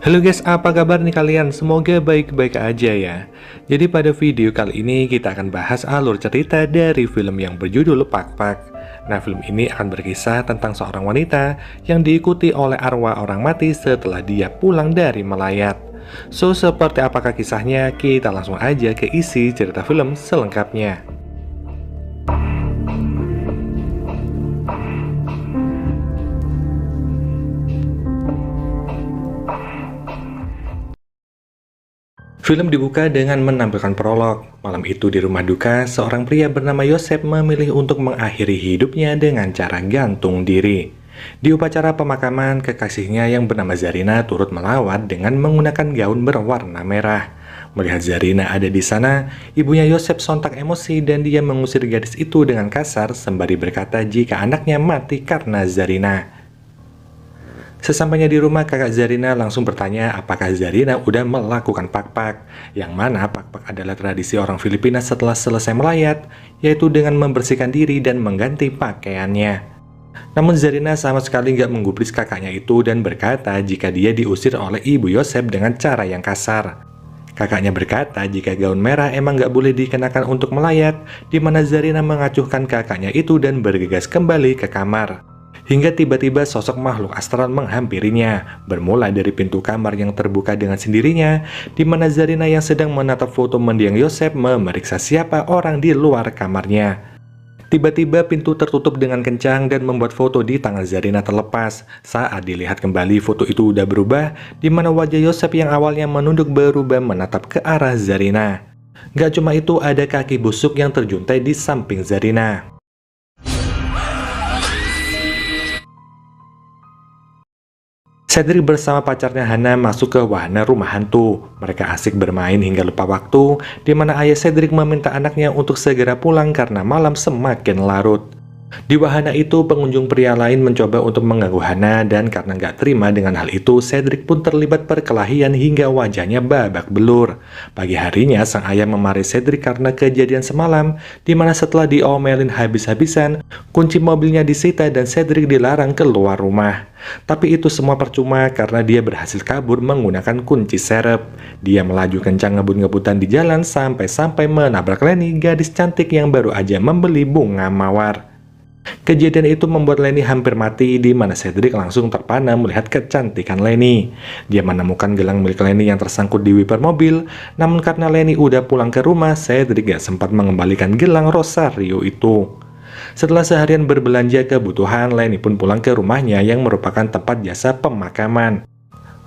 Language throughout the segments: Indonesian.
Halo guys, apa kabar nih kalian? Semoga baik-baik aja ya. Jadi pada video kali ini kita akan bahas alur cerita dari film yang berjudul Pak Pak. Nah, film ini akan berkisah tentang seorang wanita yang diikuti oleh arwah orang mati setelah dia pulang dari melayat. So, seperti apakah kisahnya? Kita langsung aja ke isi cerita film selengkapnya. Film dibuka dengan menampilkan prolog. Malam itu di rumah duka, seorang pria bernama Yosep memilih untuk mengakhiri hidupnya dengan cara gantung diri. Di upacara pemakaman, kekasihnya yang bernama Zarina turut melawat dengan menggunakan gaun berwarna merah. Melihat Zarina ada di sana, ibunya Yosep sontak emosi dan dia mengusir gadis itu dengan kasar sembari berkata jika anaknya mati karena Zarina. Sesampainya di rumah, kakak Zarina langsung bertanya apakah Zarina udah melakukan pak-pak. Yang mana pak-pak adalah tradisi orang Filipina setelah selesai melayat, yaitu dengan membersihkan diri dan mengganti pakaiannya. Namun Zarina sama sekali nggak menggubris kakaknya itu dan berkata jika dia diusir oleh ibu Yosep dengan cara yang kasar. Kakaknya berkata jika gaun merah emang nggak boleh dikenakan untuk melayat, di mana Zarina mengacuhkan kakaknya itu dan bergegas kembali ke kamar. Hingga tiba-tiba sosok makhluk astral menghampirinya, bermula dari pintu kamar yang terbuka dengan sendirinya, di mana Zarina yang sedang menatap foto mendiang Yosep memeriksa siapa orang di luar kamarnya. Tiba-tiba pintu tertutup dengan kencang dan membuat foto di tangan Zarina terlepas. Saat dilihat kembali, foto itu udah berubah, di mana wajah Yosep yang awalnya menunduk berubah menatap ke arah Zarina. Gak cuma itu, ada kaki busuk yang terjuntai di samping Zarina. Cedric bersama pacarnya Hana masuk ke wahana rumah hantu. Mereka asik bermain hingga lupa waktu, di mana ayah Cedric meminta anaknya untuk segera pulang karena malam semakin larut. Di wahana itu, pengunjung pria lain mencoba untuk mengganggu Hana dan karena nggak terima dengan hal itu, Cedric pun terlibat perkelahian hingga wajahnya babak belur. Pagi harinya, sang ayah memarahi Cedric karena kejadian semalam, di mana setelah diomelin habis-habisan, kunci mobilnya disita dan Cedric dilarang keluar rumah. Tapi itu semua percuma karena dia berhasil kabur menggunakan kunci serep. Dia melaju kencang ngebut-ngebutan di jalan sampai-sampai menabrak Lenny, gadis cantik yang baru aja membeli bunga mawar. Kejadian itu membuat Lenny hampir mati, di mana Cedric langsung terpana melihat kecantikan Lenny. Dia menemukan gelang milik Lenny yang tersangkut di wiper mobil, namun karena Lenny udah pulang ke rumah, Cedric gak sempat mengembalikan gelang Rosario itu. Setelah seharian berbelanja kebutuhan, Lenny pun pulang ke rumahnya yang merupakan tempat jasa pemakaman.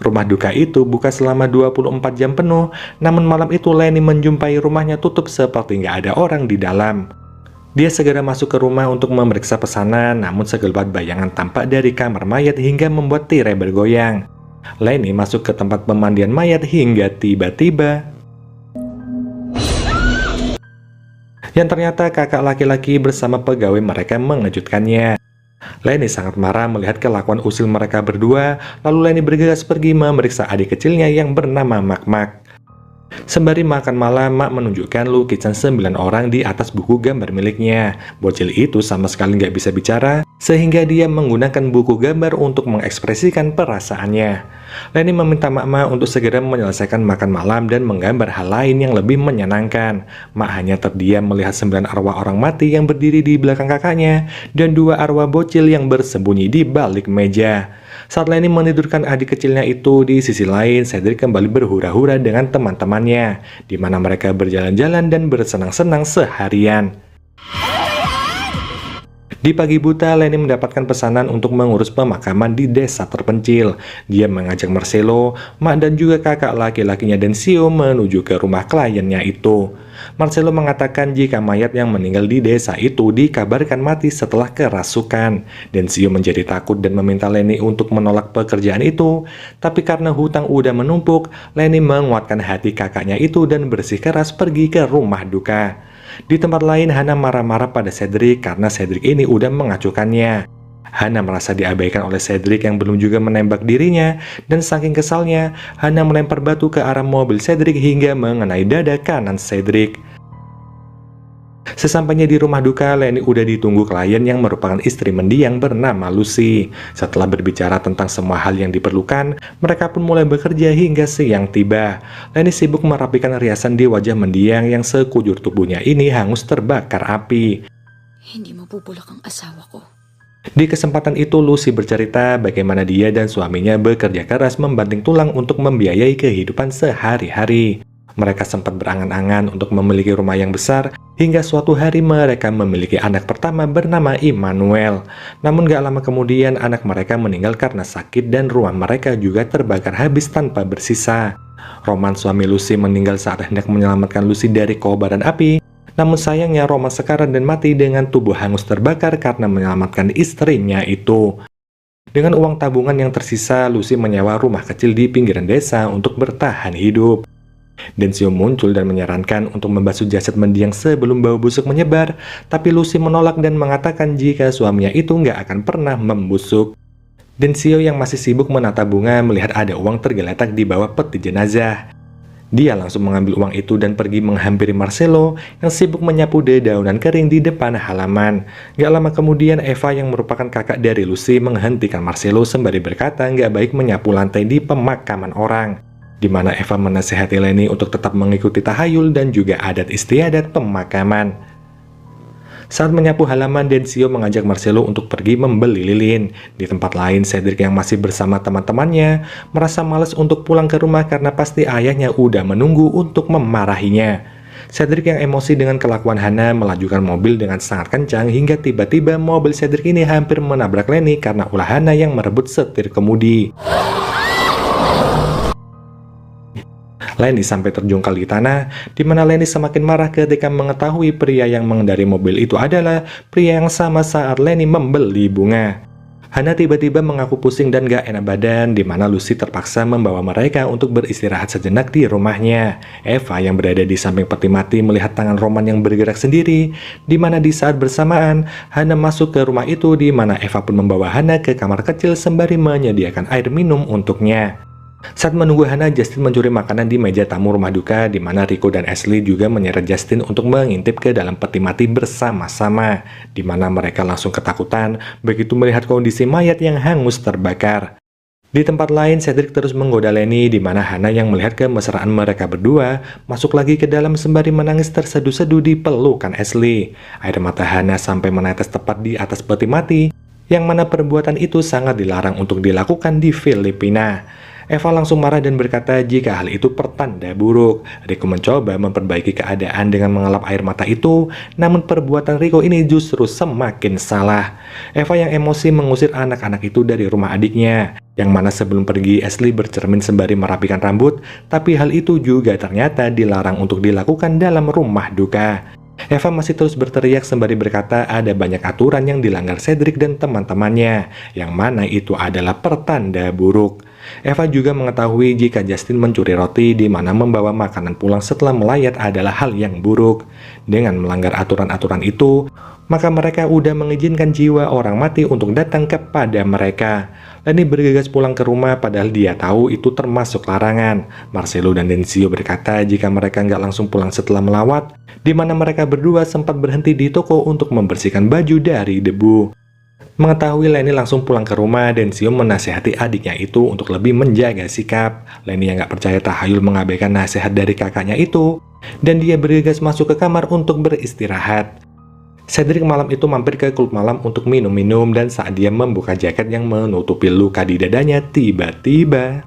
Rumah duka itu buka selama 24 jam penuh, namun malam itu Lenny menjumpai rumahnya tutup seperti nggak ada orang di dalam. Dia segera masuk ke rumah untuk memeriksa pesanan, namun segelebat bayangan tampak dari kamar mayat hingga membuat tirai bergoyang. Lenny masuk ke tempat pemandian mayat hingga tiba-tiba yang ternyata kakak laki-laki bersama pegawai mereka mengejutkannya. Lenny sangat marah melihat kelakuan usil mereka berdua, lalu Lenny bergegas pergi memeriksa adik kecilnya yang bernama Mak-Mak. Sembari makan malam, Mak menunjukkan lukisan 9 orang di atas buku gambar miliknya. Bocil itu sama sekali nggak bisa bicara, sehingga dia menggunakan buku gambar untuk mengekspresikan perasaannya. Lenny meminta Mak untuk segera menyelesaikan makan malam dan menggambar hal lain yang lebih menyenangkan. Mak hanya terdiam melihat 9 arwah orang mati yang berdiri di belakang kakaknya, dan 2 arwah bocil yang bersembunyi di balik meja. Saat Lenny menidurkan adik kecilnya itu, di sisi lain Cedric kembali berhura-hura dengan teman-temannya, di mana mereka berjalan-jalan dan bersenang-senang seharian. Di pagi buta, Lenny mendapatkan pesanan untuk mengurus pemakaman di desa terpencil. Dia mengajak Marcelo, Mak dan juga kakak laki-lakinya Densio menuju ke rumah kliennya itu. Marcelo mengatakan jika mayat yang meninggal di desa itu dikabarkan mati setelah kerasukan. Densio menjadi takut dan meminta Lenny untuk menolak pekerjaan itu. Tapi karena hutang udah menumpuk, Lenny menguatkan hati kakaknya itu dan bersikeras pergi ke rumah duka. Di tempat lain, Hana marah-marah pada Cedric karena Cedric ini udah mengacuhkannya. Hana merasa diabaikan oleh Cedric yang belum juga menembak dirinya, dan saking kesalnya, Hana melempar batu ke arah mobil Cedric hingga mengenai dada kanan Cedric. Sesampainya di rumah duka, Lenny udah ditunggu klien yang merupakan istri mendiang bernama Lucy. Setelah berbicara tentang semua hal yang diperlukan, mereka pun mulai bekerja hingga siang tiba. Lenny sibuk merapikan riasan di wajah mendiang yang sekujur tubuhnya ini hangus terbakar api. Hindi mabubulok ang asawa ko. Di kesempatan itu, Lucy bercerita bagaimana dia dan suaminya bekerja keras membanting tulang untuk membiayai kehidupan sehari-hari. Mereka sempat berangan-angan untuk memiliki rumah yang besar, hingga suatu hari mereka memiliki anak pertama bernama Immanuel. Namun gak lama kemudian anak mereka meninggal karena sakit dan rumah mereka juga terbakar habis tanpa bersisa. Roman, suami Lucy, meninggal saat hendak menyelamatkan Lucy dari kobaran api. Namun sayangnya Roman sekarat dan mati dengan tubuh hangus terbakar karena menyelamatkan istrinya itu. Dengan uang tabungan yang tersisa, Lucy menyewa rumah kecil di pinggiran desa untuk bertahan hidup. Densio muncul dan menyarankan untuk membasuh jasad mendiang sebelum bau busuk menyebar, tapi Lucy menolak dan mengatakan jika suaminya itu nggak akan pernah membusuk. Densio yang masih sibuk menata bunga melihat ada uang tergeletak di bawah peti jenazah. Dia langsung mengambil uang itu dan pergi menghampiri Marcelo yang sibuk menyapu dedaunan kering di depan halaman. Gak lama kemudian Eva yang merupakan kakak dari Lucy menghentikan Marcelo sembari berkata nggak baik menyapu lantai di pemakaman orang, di mana Eva menasihati Lenny untuk tetap mengikuti tahayul dan juga adat istiadat pemakaman. Saat menyapu halaman, Densio mengajak Marcelo untuk pergi membeli lilin. Di tempat lain, Cedric yang masih bersama teman-temannya merasa malas untuk pulang ke rumah karena pasti ayahnya udah menunggu untuk memarahinya. Cedric yang emosi dengan kelakuan Hana melajukan mobil dengan sangat kencang hingga tiba-tiba mobil Cedric ini hampir menabrak Lenny karena ulah Hana yang merebut setir kemudi. Lenny sampai terjungkal di tanah, di mana Lenny semakin marah ketika mengetahui pria yang mengendarai mobil itu adalah pria yang sama saat Lenny membeli bunga. Hana tiba-tiba mengaku pusing dan gak enak badan, di mana Lucy terpaksa membawa mereka untuk beristirahat sejenak di rumahnya. Eva yang berada di samping peti mati melihat tangan Roman yang bergerak sendiri, di mana di saat bersamaan Hana masuk ke rumah itu, di mana Eva pun membawa Hana ke kamar kecil sembari menyediakan air minum untuknya. Saat menunggu Hana, Justin mencuri makanan di meja tamu rumah duka, di mana Rico dan Ashley juga menyeret Justin untuk mengintip ke dalam peti mati bersama-sama, di mana mereka langsung ketakutan begitu melihat kondisi mayat yang hangus terbakar. Di tempat lain, Cedric terus menggoda Lenny, di mana Hana yang melihat kemesraan mereka berdua masuk lagi ke dalam sembari menangis terseduh-seduh di pelukan Ashley. Air mata Hana sampai menetes tepat di atas peti mati, yang mana perbuatan itu sangat dilarang untuk dilakukan di Filipina. Eva langsung marah dan berkata jika hal itu pertanda buruk. Rico mencoba memperbaiki keadaan dengan mengelap air mata itu, namun perbuatan Rico ini justru semakin salah. Eva yang emosi mengusir anak-anak itu dari rumah adiknya, yang mana sebelum pergi Ashley bercermin sembari merapikan rambut, tapi hal itu juga ternyata dilarang untuk dilakukan dalam rumah duka. Eva masih terus berteriak sembari berkata ada banyak aturan yang dilanggar Cedric dan teman-temannya, yang mana itu adalah pertanda buruk. Eva juga mengetahui jika Justin mencuri roti, di mana membawa makanan pulang setelah melayat adalah hal yang buruk. Dengan melanggar aturan-aturan itu, maka mereka udah mengizinkan jiwa orang mati untuk datang kepada mereka. Lenny bergegas pulang ke rumah padahal dia tahu itu termasuk larangan. Marcelo dan Densio berkata jika mereka nggak langsung pulang setelah melawat, di mana mereka berdua sempat berhenti di toko untuk membersihkan baju dari debu. Mengetahui Lenny langsung pulang ke rumah, Densio menasihati adiknya itu untuk lebih menjaga sikap. Lenny yang gak percaya tahayul mengabaikan nasihat dari kakaknya itu, dan dia bergegas masuk ke kamar untuk beristirahat. Cedric malam itu mampir ke klub malam untuk minum-minum, dan saat dia membuka jaket yang menutupi luka di dadanya, tiba-tiba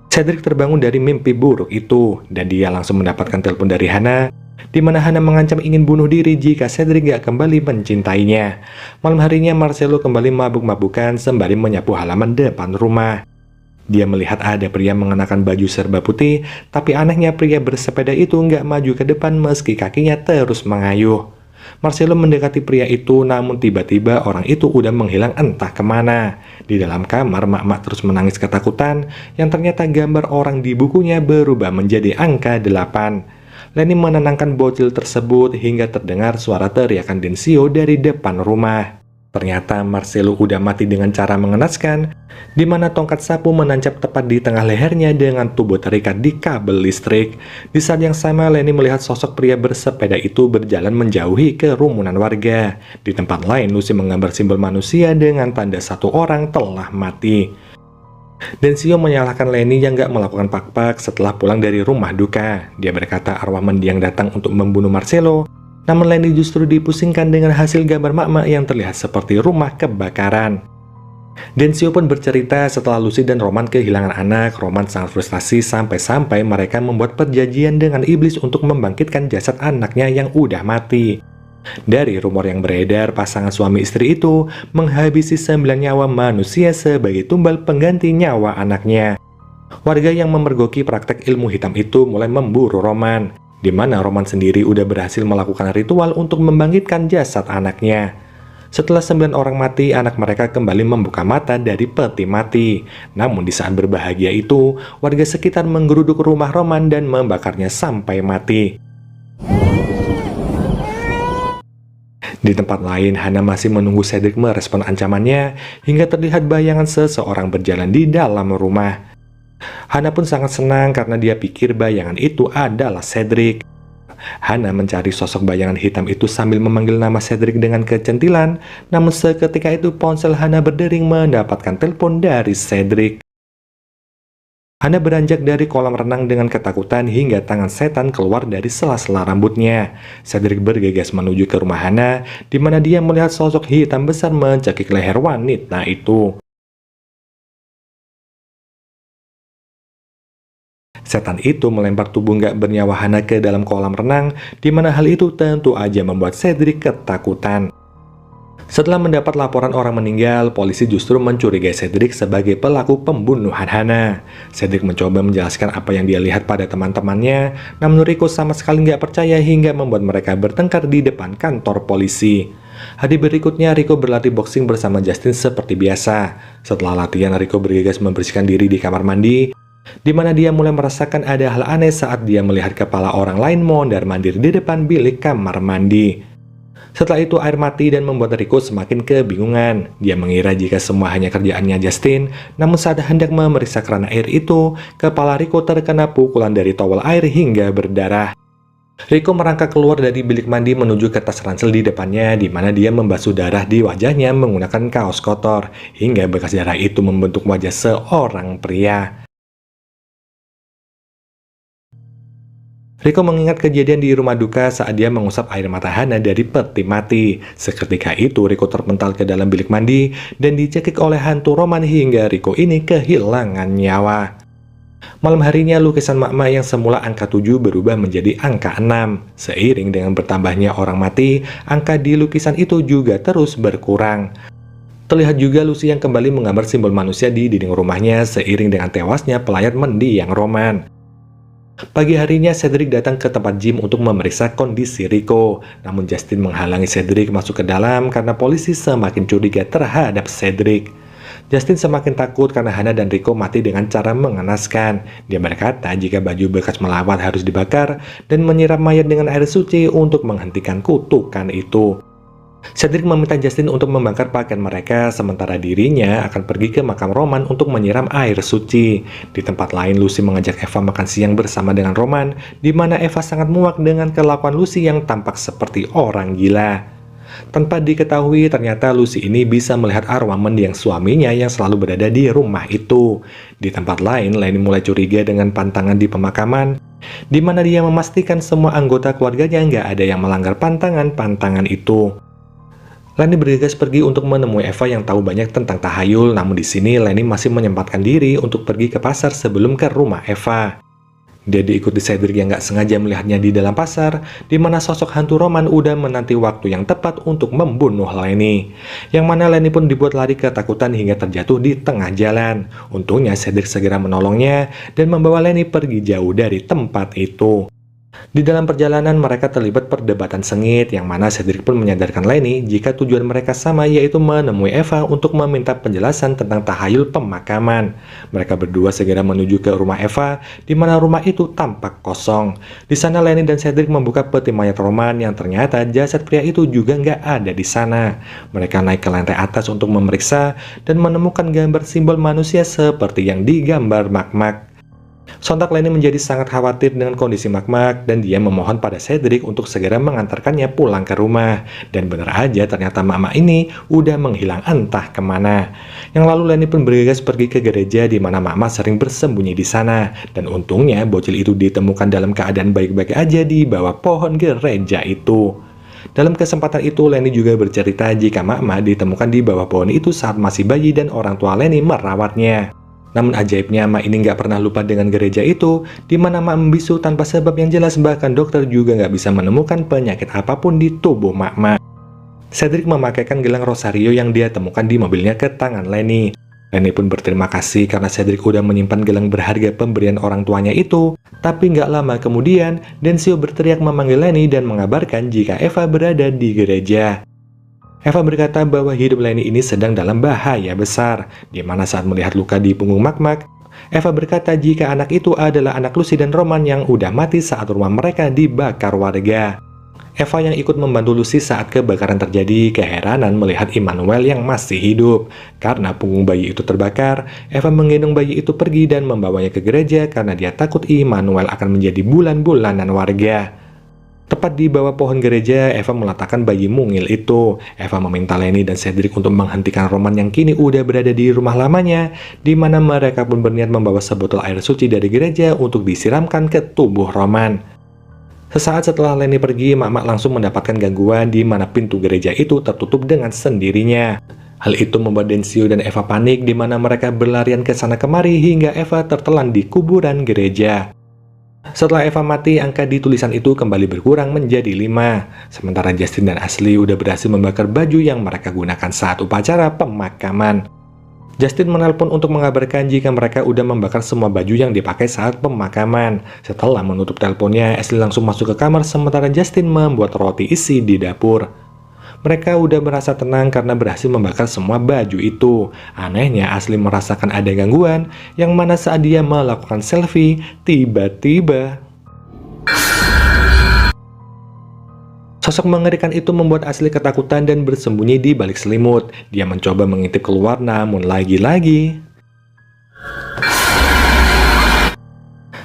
Cedric terbangun dari mimpi buruk itu, dan dia langsung mendapatkan telepon dari Hana, di mana Hana mengancam ingin bunuh diri jika Cedric gak kembali mencintainya. Malam harinya Marcelo kembali mabuk-mabukan sembari menyapu halaman depan rumah. Dia melihat ada pria mengenakan baju serba putih, tapi anehnya pria bersepeda itu nggak maju ke depan meski kakinya terus mengayuh. Marcelo mendekati pria itu, namun tiba-tiba orang itu udah menghilang entah kemana. Di dalam kamar, mak-mak terus menangis ketakutan, yang ternyata gambar orang di bukunya berubah menjadi angka 8. Lenny menenangkan bocil tersebut hingga terdengar suara teriakan Densio dari depan rumah. Ternyata Marcelo udah mati dengan cara mengenaskan, di mana tongkat sapu menancap tepat di tengah lehernya dengan tubuh terikat di kabel listrik. Di saat yang sama, Lenny melihat sosok pria bersepeda itu berjalan menjauhi kerumunan warga. Di tempat lain, Lucy menggambar simbol manusia dengan tanda satu orang telah mati. Densio menyalahkan Lenny yang gak melakukan pak-pak setelah pulang dari rumah duka. Dia berkata arwah mendiang datang untuk membunuh Marcelo. Namun Lenny justru dipusingkan dengan hasil gambar mak-mak yang terlihat seperti rumah kebakaran. Densio pun bercerita setelah Lucy dan Roman kehilangan anak, Roman sangat frustasi sampai-sampai mereka membuat perjanjian dengan iblis untuk membangkitkan jasad anaknya yang udah mati. Dari rumor yang beredar, pasangan suami istri itu menghabisi 9 nyawa manusia sebagai tumbal pengganti nyawa anaknya. Warga yang memergoki praktek ilmu hitam itu mulai memburu Roman, di mana Roman sendiri udah berhasil melakukan ritual untuk membangkitkan jasad anaknya. Setelah 9 orang mati, anak mereka kembali membuka mata dari peti mati. Namun di saat berbahagia itu, warga sekitar menggeruduk rumah Roman dan membakarnya sampai mati. Di tempat lain, Hana masih menunggu Cedric merespon ancamannya hingga terlihat bayangan seseorang berjalan di dalam rumah. Hana pun sangat senang karena dia pikir bayangan itu adalah Cedric. Hana mencari sosok bayangan hitam itu sambil memanggil nama Cedric dengan kecentilan, namun seketika itu ponsel Hana berdering mendapatkan telepon dari Cedric. Hana beranjak dari kolam renang dengan ketakutan hingga tangan setan keluar dari sela-sela rambutnya. Cedric bergegas menuju ke rumah Hana, di mana dia melihat sosok hitam besar mencekik leher wanita itu. Setan itu melempar tubuh nggak bernyawa Hana ke dalam kolam renang, di mana hal itu tentu aja membuat Cedric ketakutan. Setelah mendapat laporan orang meninggal, polisi justru mencurigai Cedric sebagai pelaku pembunuhan Hana. Cedric mencoba menjelaskan apa yang dia lihat pada teman-temannya, namun Rico sama sekali nggak percaya hingga membuat mereka bertengkar di depan kantor polisi. Hari berikutnya, Rico berlatih boxing bersama Justin seperti biasa. Setelah latihan, Rico bergegas membersihkan diri di kamar mandi, di mana dia mulai merasakan ada hal aneh saat dia melihat kepala orang lain mondar-mandir di depan bilik kamar mandi. Setelah itu air mati dan membuat Rico semakin kebingungan. Dia mengira jika semua hanya kerjaannya Justin, namun saat hendak memeriksa keran air itu, kepala Rico terkena pukulan dari towel air hingga berdarah. Rico merangkak keluar dari bilik mandi menuju ke tas ransel di depannya, di mana dia membasuh darah di wajahnya menggunakan kaos kotor, hingga bekas darah itu membentuk wajah seorang pria. Rico mengingat kejadian di rumah duka saat dia mengusap air mata Hana dari peti mati. Seketika itu Rico terpental ke dalam bilik mandi dan dicekik oleh hantu Roman hingga Rico ini kehilangan nyawa. Malam harinya lukisan mak-mak yang semula angka 7 berubah menjadi angka 6. Seiring dengan bertambahnya orang mati, angka di lukisan itu juga terus berkurang. Terlihat juga Lucy yang kembali menggambar simbol manusia di dinding rumahnya seiring dengan tewasnya pelayat mendiang Roman. Pagi harinya Cedric datang ke tempat gym untuk memeriksa kondisi Rico. Namun Justin menghalangi Cedric masuk ke dalam karena polisi semakin curiga terhadap Cedric. Justin semakin takut karena Hana dan Rico mati dengan cara mengenaskan. Dia berkata jika baju bekas melawat harus dibakar dan menyiram mayat dengan air suci untuk menghentikan kutukan itu. Cedric meminta Justin untuk membakar pakaian mereka, sementara dirinya akan pergi ke makam Roman untuk menyiram air suci. Di tempat lain, Lucy mengajak Eva makan siang bersama dengan Roman, di mana Eva sangat muak dengan kelakuan Lucy yang tampak seperti orang gila. Tanpa diketahui, ternyata Lucy ini bisa melihat arwah mendiang suaminya yang selalu berada di rumah itu. Di tempat lain, Lenny mulai curiga dengan pantangan di pemakaman, di mana dia memastikan semua anggota keluarganya nggak ada yang melanggar pantangan-pantangan itu. Lenny bergegas pergi untuk menemui Eva yang tahu banyak tentang tahayul, namun di sini Lenny masih menyempatkan diri untuk pergi ke pasar sebelum ke rumah Eva. Dia diikuti Cedric yang nggak sengaja melihatnya di dalam pasar, di mana sosok hantu Roman udah menanti waktu yang tepat untuk membunuh Lenny. Yang mana Lenny pun dibuat lari ketakutan hingga terjatuh di tengah jalan. Untungnya Cedric segera menolongnya dan membawa Lenny pergi jauh dari tempat itu. Di dalam perjalanan mereka terlibat perdebatan sengit yang mana Cedric pun menyadarkan Lenny jika tujuan mereka sama, yaitu menemui Eva untuk meminta penjelasan tentang tahayul pemakaman. Mereka berdua segera menuju ke rumah Eva, di mana rumah itu tampak kosong. Di sana Lenny dan Cedric membuka peti mayat Roman yang ternyata jasad pria itu juga nggak ada di sana. Mereka naik ke lantai atas untuk memeriksa dan menemukan gambar simbol manusia seperti yang digambar Mak-Mak. Sontak Lenny menjadi sangat khawatir dengan kondisi Mak-Mak dan dia memohon pada Cedric untuk segera mengantarkannya pulang ke rumah. Dan benar aja ternyata Mak-Mak ini udah menghilang entah kemana. Yang lalu Lenny pun bergegas pergi ke gereja di mana Mak-Mak sering bersembunyi di sana. Dan untungnya bocil itu ditemukan dalam keadaan baik-baik aja di bawah pohon gereja itu. Dalam kesempatan itu Lenny juga bercerita jika Mak-Mak ditemukan di bawah pohon itu saat masih bayi dan orang tua Lenny merawatnya. Namun ajaibnya Mak ini nggak pernah lupa dengan gereja itu, di mana Mak membisu tanpa sebab yang jelas, bahkan dokter juga nggak bisa menemukan penyakit apapun di tubuh Mak-Mak. Cedric memakaikan gelang rosario yang dia temukan di mobilnya ke tangan Lenny. Lenny pun berterima kasih karena Cedric udah menyimpan gelang berharga pemberian orang tuanya itu. Tapi nggak lama kemudian, Densio berteriak memanggil Lenny dan mengabarkan jika Eva berada di gereja. Eva berkata bahwa hidup Lenny ini sedang dalam bahaya besar, di mana saat melihat luka di punggung Mak-Mak, Eva berkata jika anak itu adalah anak Lucy dan Roman yang udah mati saat rumah mereka dibakar warga. Eva yang ikut membantu Lucy saat kebakaran terjadi keheranan melihat Immanuel yang masih hidup. Karena punggung bayi itu terbakar, Eva menggendong bayi itu pergi dan membawanya ke gereja karena dia takut Immanuel akan menjadi bulan-bulanan warga. Tepat di bawah pohon gereja, Eva meletakkan bayi mungil itu. Eva meminta Lenny dan Cedric untuk menghentikan Roman yang kini udah berada di rumah lamanya, di mana mereka pun berniat membawa sebotol air suci dari gereja untuk disiramkan ke tubuh Roman. Sesaat setelah Lenny pergi, Mak-Mak langsung mendapatkan gangguan di mana pintu gereja itu tertutup dengan sendirinya. Hal itu membuat Densio dan Eva panik, di mana mereka berlarian ke sana kemari hingga Eva tertelan di kuburan gereja. Setelah Eva mati, angka di tulisan itu kembali berkurang menjadi 5. Sementara Justin dan Ashley udah berhasil membakar baju yang mereka gunakan saat upacara pemakaman. Justin menelpon untuk mengabarkan jika mereka udah membakar semua baju yang dipakai saat pemakaman. Setelah menutup teleponnya, Ashley langsung masuk ke kamar sementara Justin membuat roti isi di dapur. Mereka udah merasa tenang karena berhasil membakar semua baju itu. Anehnya, Ashley merasakan ada gangguan, yang mana saat dia melakukan selfie, tiba-tiba sosok mengerikan itu membuat Ashley ketakutan dan bersembunyi di balik selimut. Dia mencoba mengintip keluar, namun lagi-lagi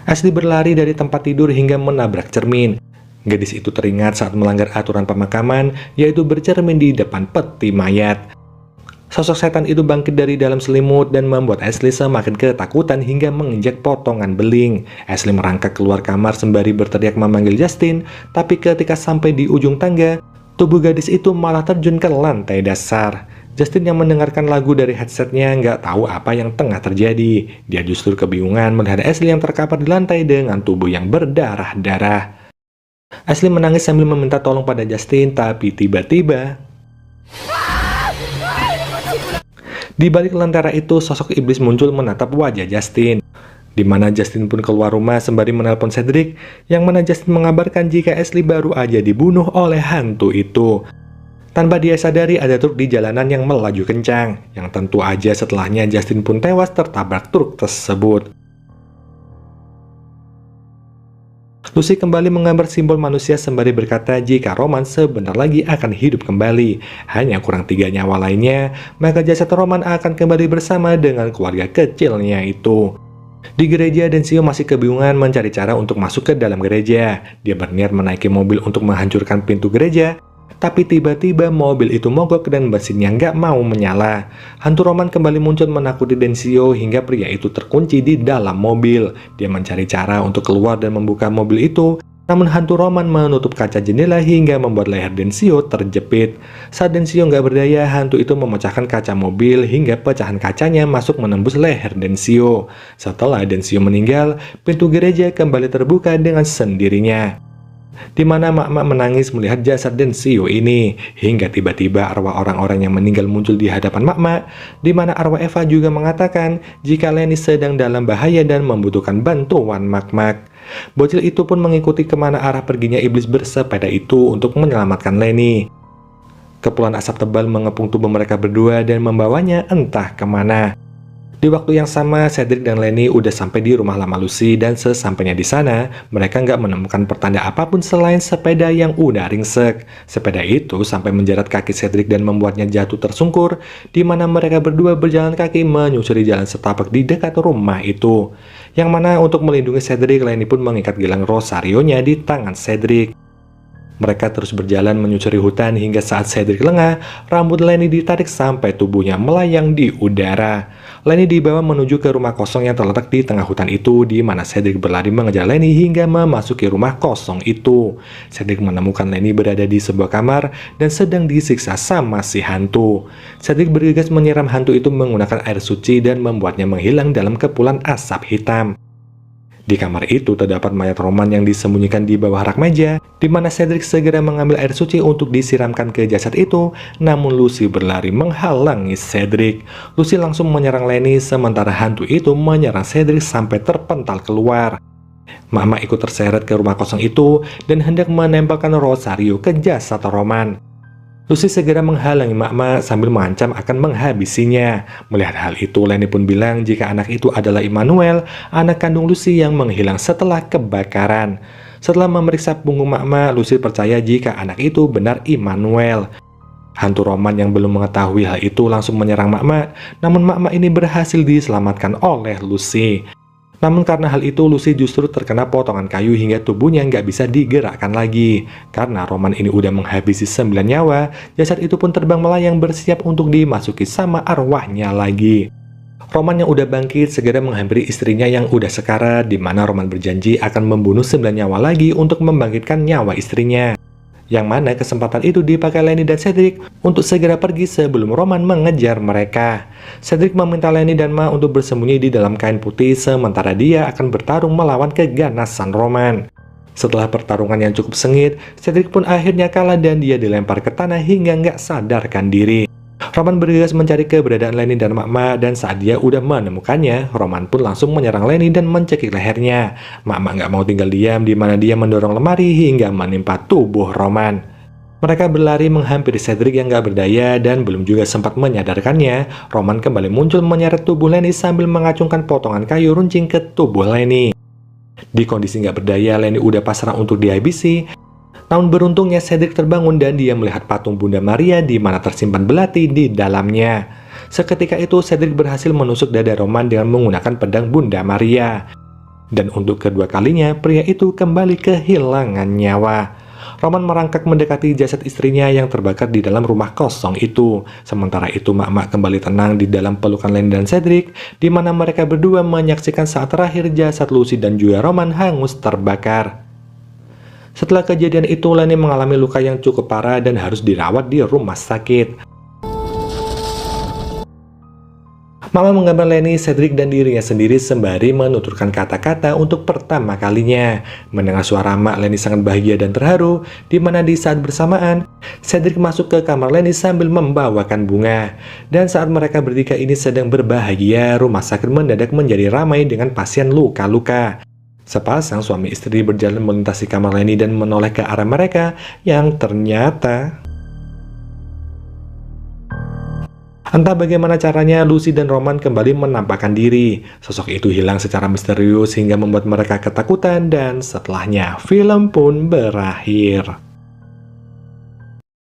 Ashley berlari dari tempat tidur hingga menabrak cermin. Gadis itu teringat saat melanggar aturan pemakaman, yaitu bercermin di depan peti mayat. Sosok setan itu bangkit dari dalam selimut dan membuat Ashley semakin ketakutan hingga menginjak potongan beling. Ashley merangkak keluar kamar sembari berteriak memanggil Justin, tapi ketika sampai di ujung tangga, tubuh gadis itu malah terjun ke lantai dasar. Justin yang mendengarkan lagu dari headsetnya nggak tahu apa yang tengah terjadi. Dia justru kebingungan melihat Ashley yang terkapar di lantai dengan tubuh yang berdarah-darah. Ashley menangis sambil meminta tolong pada Justin, tapi tiba-tiba di balik lentera itu sosok iblis muncul menatap wajah Justin. Di mana Justin pun keluar rumah sembari menelpon Cedric, yang mana Justin mengabarkan jika Ashley baru aja dibunuh oleh hantu itu. Tanpa dia sadari ada truk di jalanan yang melaju kencang, yang tentu aja setelahnya Justin pun tewas tertabrak truk tersebut. Lucy kembali menggambar simbol manusia sembari berkata jika Roman sebentar lagi akan hidup kembali. Hanya kurang 3 nyawa lainnya, maka jasad Roman akan kembali bersama dengan keluarga kecilnya itu. Di gereja, Densio masih kebingungan mencari cara untuk masuk ke dalam gereja. Dia berniat menaiki mobil untuk menghancurkan pintu gereja, tapi tiba-tiba mobil itu mogok dan mesinnya nggak mau menyala. Hantu Roman kembali muncul menakuti Densio hingga pria itu terkunci di dalam mobil. Dia mencari cara untuk keluar dan membuka mobil itu, namun hantu Roman menutup kaca jendela hingga membuat leher Densio terjepit. Saat Densio nggak berdaya, hantu itu memecahkan kaca mobil hingga pecahan kacanya masuk menembus leher Densio. Setelah Densio meninggal, pintu gereja kembali terbuka dengan sendirinya, di mana Mak-Mak menangis melihat jasad Densio ini, hingga tiba-tiba arwah orang-orang yang meninggal muncul di hadapan Mak-Mak, di mana arwah Eva juga mengatakan jika Lenny sedang dalam bahaya dan membutuhkan bantuan Mak-Mak. Bocil itu pun mengikuti kemana arah perginya iblis bersepeda itu untuk menyelamatkan Lenny. Kepulan asap tebal mengepung tubuh mereka berdua dan membawanya entah kemana. Di waktu yang sama, Cedric dan Lenny udah sampai di rumah lama Lucy, dan sesampainya di sana, mereka nggak menemukan pertanda apapun selain sepeda yang udah ringsek. Sepeda itu sampai menjerat kaki Cedric dan membuatnya jatuh tersungkur, di mana mereka berdua berjalan kaki menyusuri jalan setapak di dekat rumah itu. Yang mana untuk melindungi Cedric, Lenny pun mengikat gelang Rosario-nya di tangan Cedric. Mereka terus berjalan menyusuri hutan hingga saat Cedric lengah, rambut Lenny ditarik sampai tubuhnya melayang di udara. Lenny dibawa menuju ke rumah kosong yang terletak di tengah hutan itu, di mana Cedric berlari mengejar Lenny hingga memasuki rumah kosong itu. Cedric menemukan Lenny berada di sebuah kamar dan sedang disiksa sama si hantu. Cedric bergegas menyiram hantu itu menggunakan air suci dan membuatnya menghilang dalam kepulan asap hitam. Di kamar itu terdapat mayat Roman yang disembunyikan di bawah rak meja, di mana Cedric segera mengambil air suci untuk disiramkan ke jasad itu, namun Lucy berlari menghalangi Cedric. Lucy langsung menyerang Lenny, sementara hantu itu menyerang Cedric sampai terpental keluar. Mama ikut terseret ke rumah kosong itu dan hendak menempelkan Rosario ke jasad Roman. Lucy segera menghalangi Mama sambil mengancam akan menghabisinya. Melihat hal itu, Lenny pun bilang jika anak itu adalah Immanuel, anak kandung Lucy yang menghilang setelah kebakaran. Setelah memeriksa punggung Mama, Lucy percaya jika anak itu benar Immanuel. Hantu Roman yang belum mengetahui hal itu langsung menyerang Mama, namun Mama ini berhasil diselamatkan oleh Lucy. Namun karena hal itu, Lucy justru terkena potongan kayu hingga tubuhnya nggak bisa digerakkan lagi. Karena Roman ini udah menghabisi 9 nyawa, jasad itu pun terbang melayang bersiap untuk dimasuki sama arwahnya lagi. Roman yang udah bangkit segera menghampiri istrinya yang udah sekarat, di mana Roman berjanji akan membunuh 9 nyawa lagi untuk membangkitkan nyawa istrinya. Yang mana kesempatan itu dipakai Lenny dan Cedric untuk segera pergi sebelum Roman mengejar mereka. Cedric meminta Lenny dan Ma untuk bersembunyi di dalam kain putih, sementara dia akan bertarung melawan keganasan Roman. Setelah pertarungan yang cukup sengit, Cedric pun akhirnya kalah dan dia dilempar ke tanah hingga nggak sadarkan diri. Roman bergegas mencari keberadaan Lenny dan Mama, dan saat dia udah menemukannya, Roman pun langsung menyerang Lenny dan mencekik lehernya. Mama nggak mau tinggal diam, di mana dia mendorong lemari hingga menimpa tubuh Roman. Mereka berlari menghampiri Cedric yang nggak berdaya dan belum juga sempat menyadarkannya. Roman kembali muncul menyeret tubuh Lenny sambil mengacungkan potongan kayu runcing ke tubuh Lenny. Di kondisi nggak berdaya, Lenny udah pasrah untuk dihabisi. Namun beruntungnya Cedric terbangun dan dia melihat patung Bunda Maria di mana tersimpan belati di dalamnya. Seketika itu Cedric berhasil menusuk dada Roman dengan menggunakan pedang Bunda Maria. Dan untuk kedua kalinya pria itu kembali kehilangan nyawa. Roman merangkak mendekati jasad istrinya yang terbakar di dalam rumah kosong itu. Sementara itu Mak kembali tenang di dalam pelukan Lenny dan Cedric, di mana mereka berdua menyaksikan saat terakhir jasad Lucy dan juga Roman hangus terbakar. Setelah kejadian itu, Lenny mengalami luka yang cukup parah dan harus dirawat di rumah sakit. Mama menggambar Lenny, Cedric, dan dirinya sendiri sembari menuturkan kata-kata untuk pertama kalinya. Mendengar suara Mak, Lenny sangat bahagia dan terharu, di mana di saat bersamaan, Cedric masuk ke kamar Lenny sambil membawakan bunga. Dan saat mereka bertiga ini sedang berbahagia, rumah sakit mendadak menjadi ramai dengan pasien luka-luka. Sepasang suami istri berjalan melintasi kamar Lenny dan menoleh ke arah mereka, yang ternyata entah bagaimana caranya Lucy dan Roman kembali menampakkan diri. Sosok itu hilang secara misterius hingga membuat mereka ketakutan, dan setelahnya film pun berakhir.